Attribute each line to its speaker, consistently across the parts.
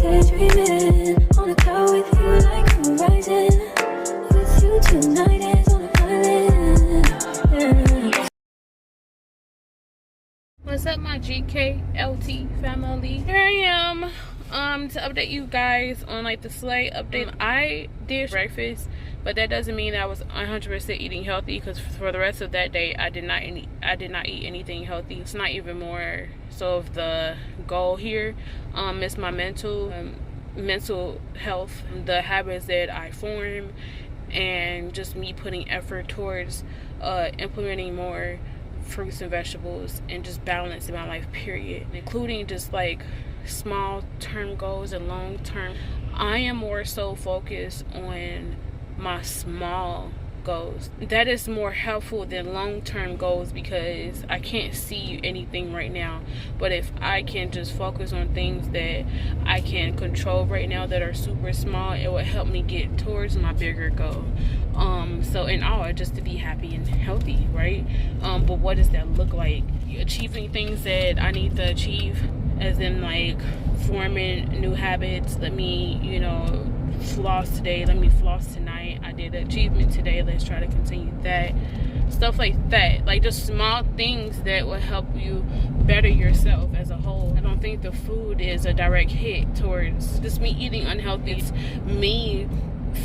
Speaker 1: daydreaming on a cloud with you like horizon. With you tonight is on an island. Yeah.
Speaker 2: What's up, my GKLT family? Here I am to update you guys on like the sleigh update. I did breakfast, but that doesn't mean that I was 100% eating healthy, because for the rest of that day I did not eat anything healthy. It's not even more so of the goal here. It's my mental health, the habits that I form, and just me putting effort towards implementing more fruits and vegetables and just balance in my life, period, including just like small term goals and long term. I am more so focused on my small goals. That is more helpful than long term goals, because I can't see anything right now. But if I can just focus on things that I can control right now that are super small, it will help me get towards my bigger goal. So in all, just to be happy and healthy, right? But what does that look like? Achieving things that I need to achieve, as in like forming new habits. Let me, floss today. Let me floss tonight. I did an achievement today. Let's try to continue that. Stuff like that. Like just small things that will help you better yourself as a whole. I don't think the food is a direct hit towards just me eating unhealthy. It's me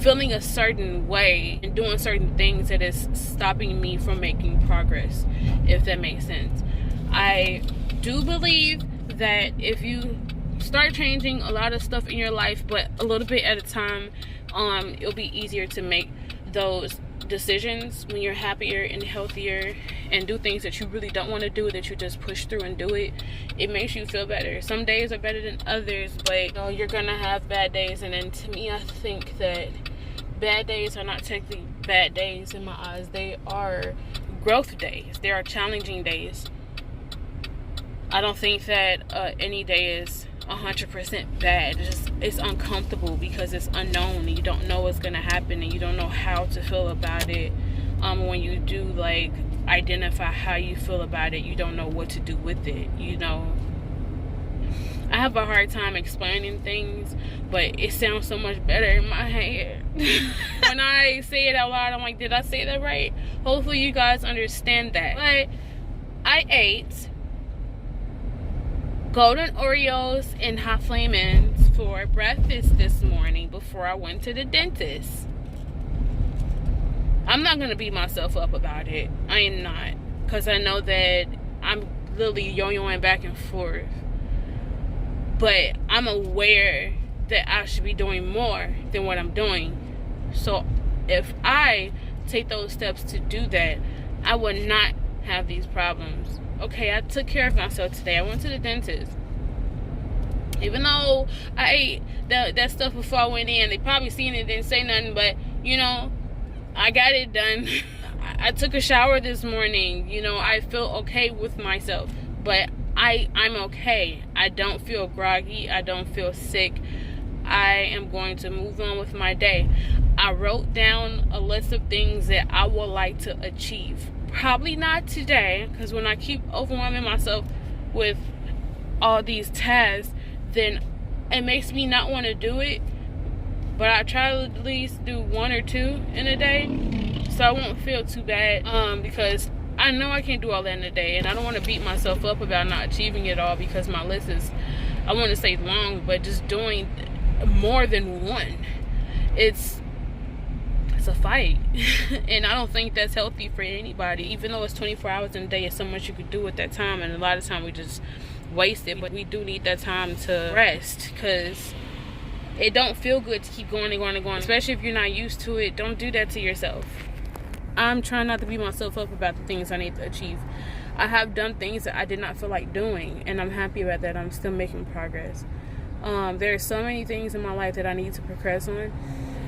Speaker 2: feeling a certain way and doing certain things that is stopping me from making progress, if that makes sense. I do believe that if you start changing a lot of stuff in your life, but a little bit at a time, it'll be easier to make those decisions when you're happier and healthier, and do things that you really don't want to do, that you just push through and do it. It makes you feel better. Some days are better than others, but you're gonna have bad days. And then to me, I think that bad days are not technically bad days in my eyes. They are growth days. They are challenging days. I don't think that any day is 100% bad. It's uncomfortable because it's unknown, and you don't know what's gonna happen, and you don't know how to feel about it. When you do like identify how you feel about it, you don't know what to do with it. I have a hard time explaining things, but it sounds so much better in my head. When I say it out loud, I'm like, did I say that right? Hopefully you guys understand that. But I ate golden Oreos and hot flamings for breakfast this morning before I went to the dentist. I'm not gonna beat myself up about it. I am not, because I know that I'm literally yo-yoing back and forth, but I'm aware that I should be doing more than what I'm doing. So if I take those steps to do that, I would not have these problems. Okay, I took care of myself today. I went to the dentist. Even though I ate that stuff before I went in, they probably seen it, didn't say nothing, but I got it done. I took a shower this morning. I feel okay with myself, but I'm okay. I don't feel groggy. I don't feel sick. I am going to move on with my day. I wrote down a list of things that I would like to achieve. Probably not today, because when I keep overwhelming myself with all these tasks, then it makes me not want to do it. But I try to at least do one or two in a day, so I won't feel too bad, because I know I can't do all that in a day, and I don't want to beat myself up about not achieving it all, because my list is, I want to say long, but just doing more than one, it's a fight. And I don't think that's healthy for anybody. Even though it's 24 hours in a day, it's so much you could do with that time, and a lot of time we just waste it. But we do need that time to rest, because it don't feel good to keep going and going and going, especially if you're not used to it. Don't do that to yourself. I'm trying not to beat myself up about the things I need to achieve. I have done things that I did not feel like doing, and I'm happy about that. I'm still making progress. There are so many things in my life that I need to progress on.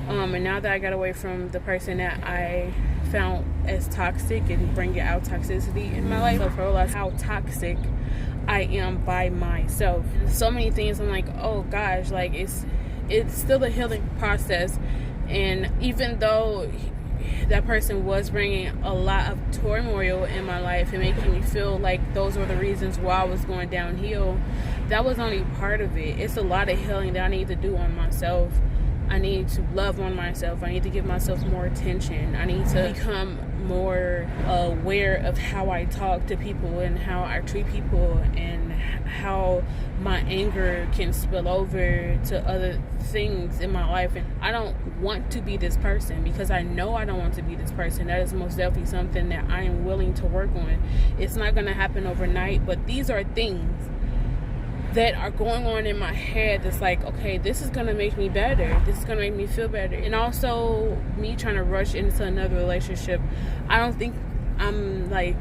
Speaker 2: And now that I got away from the person that I found as toxic and bringing out toxicity in my life, I realized how toxic I am by myself. So many things I'm like, oh gosh, like it's still a healing process. And even though that person was bringing a lot of turmoil in my life and making me feel like those were the reasons why I was going downhill. That was only part of it. It's a lot of healing that I need to do on myself. I need to love on myself. I need to give myself more attention. I need to become more aware of how I talk to people and how I treat people, and how my anger can spill over to other things in my life. And I don't want to be this person, because I know I don't want to be this person. That is most definitely something that I am willing to work on. It's not going to happen overnight, but these are things that are going on in my head that's like, okay, this is gonna make me better, this is gonna make me feel better. And also me trying to rush into another relationship, I don't think I'm like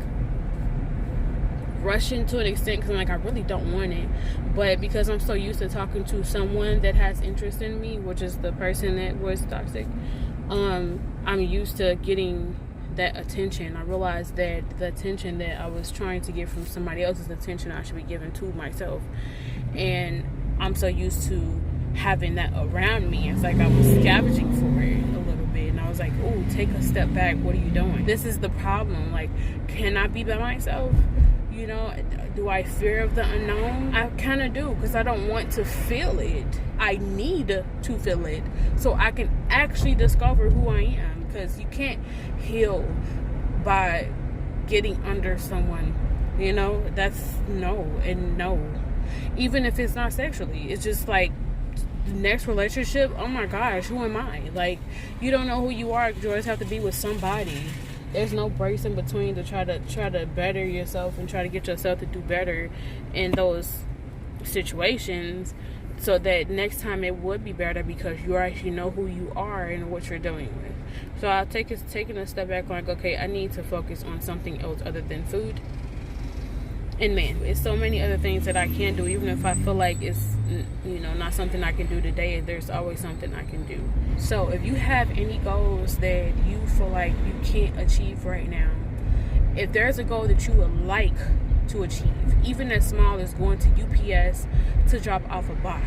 Speaker 2: rushing to an extent, because I'm like, I really don't want it, but because I'm so used to talking to someone that has interest in me, which is the person that was toxic, I'm used to getting that attention. I realized that the attention that I was trying to get from somebody else is the attention I should be giving to myself. And I'm so used to having that around me. It's like I was scavenging for it a little bit. And I was like, oh, take a step back. What are you doing? This is the problem. Like, can I be by myself? You know, do I fear of the unknown? I kind of do, because I don't want to feel it. I need to feel it so I can actually discover who I am. Because you can't heal by getting under someone, you know. That's no and no. Even if it's not sexually, it's just like the next relationship, oh my gosh, who am I? Like, you don't know who you are. You always have to be with somebody. There's no breaks in between to try to better yourself and try to get yourself to do better in those situations, so that next time it would be better, because you actually know who you are and what you're dealing with. So I'll taking a step back, like, okay, I need to focus on something else other than food. And man, it's so many other things that I can do, even if I feel like it's, you know, not something I can do today. There's always something I can do. So if you have any goals that you feel like you can't achieve right now, if there's a goal that you would like to achieve, even as small as going to UPS to drop off a box,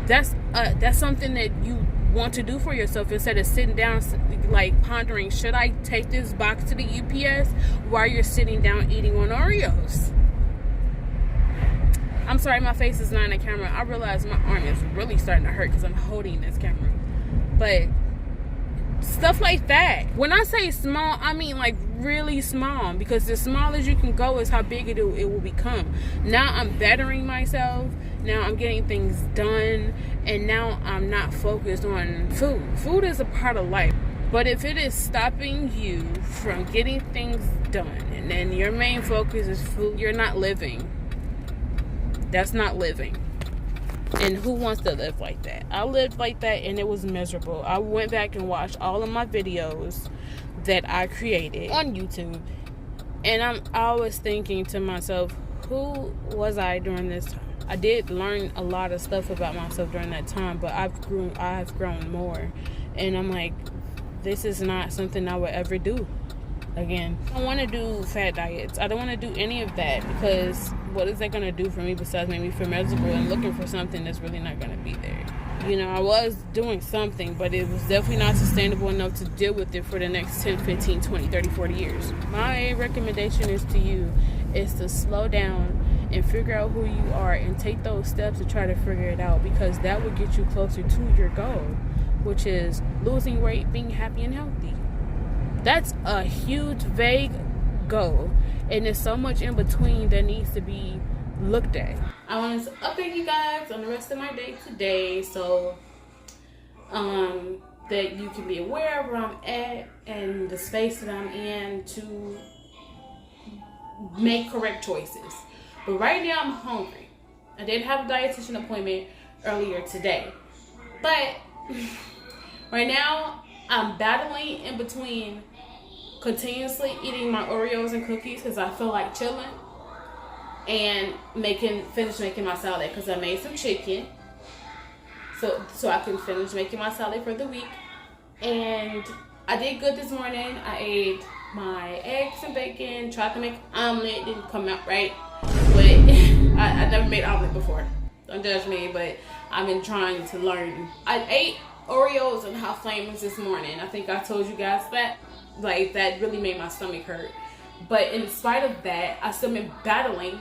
Speaker 2: that's something that you want to do for yourself, instead of sitting down like pondering, should I take this box to the UPS while you're sitting down eating on Oreos. I'm sorry, my face is not in the camera. I realize my arm is really starting to hurt because I'm holding this camera. But stuff like that. When I say small, I mean like really small, because as small as you can go is how big it will become. Now I'm bettering myself. Now I'm getting things done, and now I'm not focused on food. Food is a part of life. But if it is stopping you from getting things done, and then your main focus is food, you're not living. That's not living. And who wants to live like that? I lived like that, and it was miserable. I went back and watched all of my videos that I created on YouTube, and I was thinking to myself, who was I during this time? I did learn a lot of stuff about myself during that time, but I've grown more, and I'm like, this is not something I would ever do again. I don't want to do fat diets. I don't want to do any of that, because what is that going to do for me besides make me feel miserable and looking for something that's really not going to be there? You know, I was doing something, but it was definitely not sustainable enough to deal with it for the next 10, 15, 20, 30, 40 years. My recommendation is to you is to slow down and figure out who you are and take those steps to try to figure it out, because that will get you closer to your goal, which is losing weight, being happy and healthy. That's a huge, vague goal, and there's so much in between that needs to be looked at. I wanted to update you guys on the rest of my day today, so that you can be aware of where I'm at and the space that I'm in to make correct choices. But right now I'm hungry. I did have a dietitian appointment earlier today, but right now I'm battling in between continuously eating my Oreos and cookies because I feel like chilling, and finish making my salad, because I made some chicken so I can finish making my salad for the week. And I did good this morning. I ate my eggs and bacon, tried to make an omelet, didn't come out right, but I never made omelet before, don't judge me, but I've been trying to learn. I ate Oreos and hot flamings this morning. I think I told you guys that. Like, that really made my stomach hurt. But in spite of that, I still been battling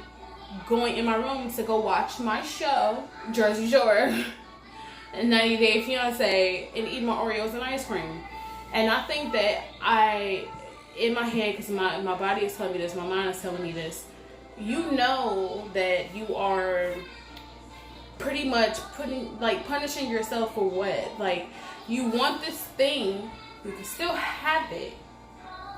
Speaker 2: going in my room to go watch my show, Jersey Shore, and 90 Day Fiance, and eat my Oreos and ice cream. And I think that in my head, because my body is telling me this, my mind is telling me this, you know that you are pretty much punishing yourself for what? Like, you want this thing, you can still have it,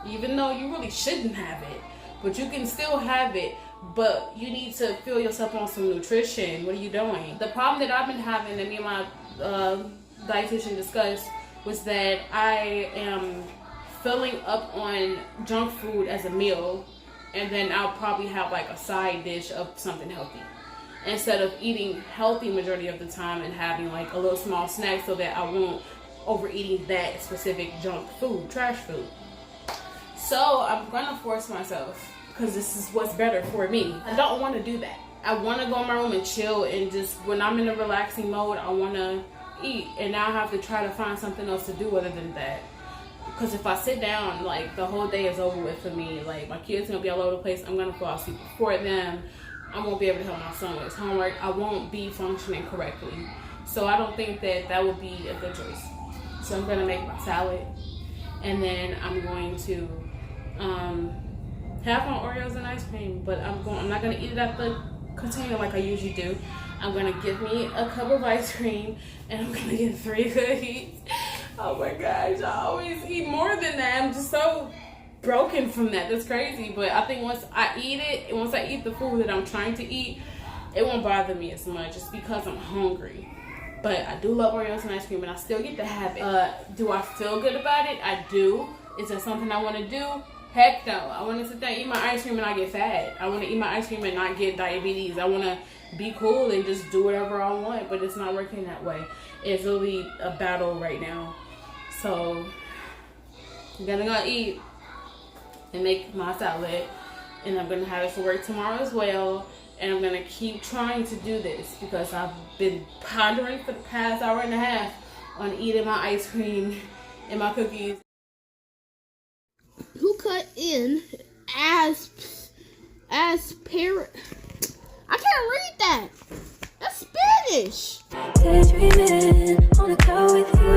Speaker 2: even though you really shouldn't have it, but you can still have it, but you need to fill yourself on some nutrition. What are you doing? The problem that I've been having, that me and my dietitian discussed, was that I am filling up on junk food as a meal, and then I'll probably have like a side dish of something healthy, instead of eating healthy majority of the time and having like a little small snack, so that I won't overeating that specific junk food, trash food. So I'm gonna force myself, because this is what's better for me. I don't want to do that. I want to go in my room and chill, and just when I'm in a relaxing mode, I want to eat, and now I have to try to find something else to do other than that. Because if I sit down, like, the whole day is over with for me. Like, my kids gonna be all over the place. I'm gonna fall asleep before them. I won't be able to help my son with his homework. I won't be functioning correctly. So I don't think that that would be a good choice. So I'm gonna make my salad, and then I'm going to have my Oreos and ice cream. But I'm not gonna eat it out the container like I usually do. I'm gonna give me a cup of ice cream, and I'm gonna get 3 cookies. Oh my gosh, I always eat more than that. I'm just so broken from that. That's crazy. But I think once I eat the food that I'm trying to eat, it won't bother me as much. It's because I'm hungry. But I do love Oreos and ice cream, and I still get to have it. Do I feel good about it? I do. Is that something I want to do? Heck no. I want to sit there and eat my ice cream and not get fat. I want to eat my ice cream and not get diabetes. I want to be cool and just do whatever I want, but it's not working that way. It's really a battle right now. So I'm gonna go eat and make my salad, and I'm gonna have it for work tomorrow as well. And I'm gonna keep trying to do this, because I've been pondering for the past hour and a half on eating my ice cream and my cookies.
Speaker 3: Who cut in as parrot? I can't read that. That's Spanish.
Speaker 1: Daydreaming on a cloud with you